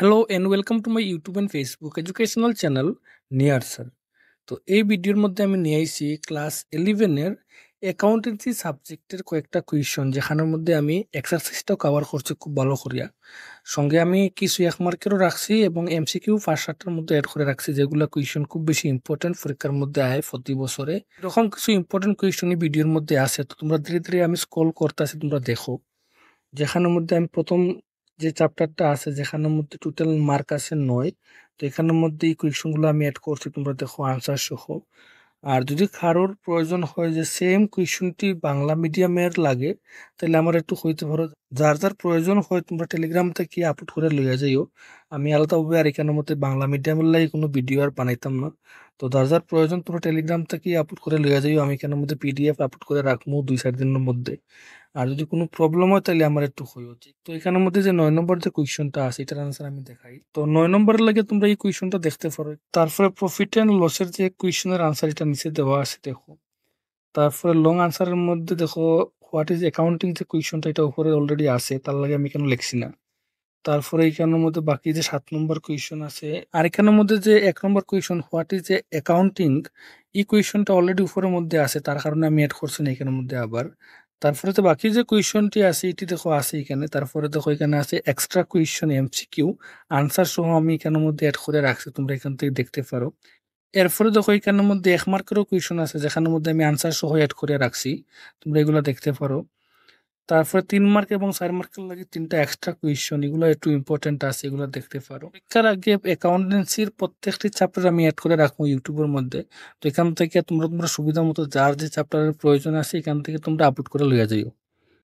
Hello and welcome to my YouTube and Facebook educational channel near sir. তো এই ভিডিওর মধ্যে আমি নিয়ে আইছি ক্লাস 11 এর অ্যাকাউন্টেন্সি সাবজেক্টের কয়েকটা কুয়েশন, যেখানের মধ্যে আমি এক্সারসাইজটাও কভার করছি খুব ভালো করিয়া। সঙ্গে আমি কিছু এক মার্কেরও রাখছি এবং এমসিকিউ 5-7টার মধ্যে অ্যাড করে রাখছি, যেগুলো কুয়েশন খুব বেশি ইম্পর্টেন্ট পরীক্ষার মধ্যে আয় প্রতি বছরে। এরকম কিছু ইম্পর্টেন্ট কুয়েশনই ভিডিওর মধ্যে আছে, তো তোমরা ধীরে ধীরে আমি স্ক্রল করতেছি, তোমরা দেখো। যেখানের মধ্যে আমি প্রথম যে চ্যাপ্টারটা আছে, যেখানের মধ্যে টোটাল মার্ক আছে 9, তো এখানের মধ্যে এই কুয়েশনগুলো আমি অ্যাড করছি, তোমরা দেখো আনসার সহ। আর যদি কারোর প্রয়োজন হয় যে সেম কুয়েশনটি বাংলা মিডিয়ামের লাগে, তাহলে আমার একটু হইতে পারো। যার যার প্রয়োজন হয় তোমরা টেলিগ্রাম থেকে আপলোড করে লইয়া যাইও। আমি আলাদাভাবে আর এখানের মধ্যে বাংলা মিডিয়ামের লাগে কোনো ভিডিও আর বানাইতাম না। তো যার যার প্রয়োজন তোমরা টেলিগ্রাম থেকে আপলোড করে লইয়া যাইও। আমি এখানের মধ্যে পিডিএফ আপলোড করে রাখবো 2-4 দিনের মধ্যে। আর যদি কোনো প্রবলেম হয় তাহলে আমার একটু হইও। তো এখানের মধ্যে যে 9 নম্বর যে কুয়েশনটা আছে, এটার আনসার আমি দেখাই। তো 9 নম্বরের লাগে তোমরা এই কুয়েশনটা দেখতে পারো। তারপরে প্রফিট অ্যান্ড লসের যে কুয়েশনের আনসার, এটা নিচে দেওয়া আছে দেখো। তারপরে লং আনসারের মধ্যে দেখো হোয়াট ইজ অ্যাকাউন্টিং যে কুয়েশনটা, এটা উপরে অলরেডি আছে, তার লাগে আমি কেন লিখছি না। তারপরে এখানের মধ্যে বাকি যে 7 নম্বর কুয়েশন আছে, আর এখানের মধ্যে যে 1 নম্বর question what is a accounting, এই কুয়েশনটা অলরেডি উপরের মধ্যে আছে, তার কারণে আমি অ্যাড করছি না এখানের মধ্যে আবার। তারপরে তো বাকি যে কুয়েশনটি আছে এটি দেখো আছে এখানে। তারপরে দেখো এখানে আছে এক্সট্রা কুয়েশন এমসিকিউ আনসার সহ, আমি এখানের মধ্যে অ্যাড করে রাখছি, তোমরা এখান থেকে দেখতে পারো। এরপরে দেখো এখানের মধ্যে 1 মার্কেরও কুয়েশন আছে, যেখানের মধ্যে আমি আনসার সহ অ্যাড করে রাখছি, তোমরা এগুলো দেখতে পারো। তারপরে 3 মার্ক এবং 4 মার্কের লাগে 3টা এক্সট্রা কুয়েশন, এগুলো একটু ইম্পর্টেন্ট আছে, এগুলো দেখতে পারো। পরীক্ষার আগে অ্যাকাউন্টেন্সির প্রত্যেকটি চ্যাপ্টার আমি অ্যাড করে রাখবো ইউটিউবের মধ্যে। তো এখান থেকে তোমরা তোমরা সুবিধা মতো যার যে চ্যাপ্টারের প্রয়োজন আছে এখান থেকে তোমরা আপলোড করে লইয়া যাইও।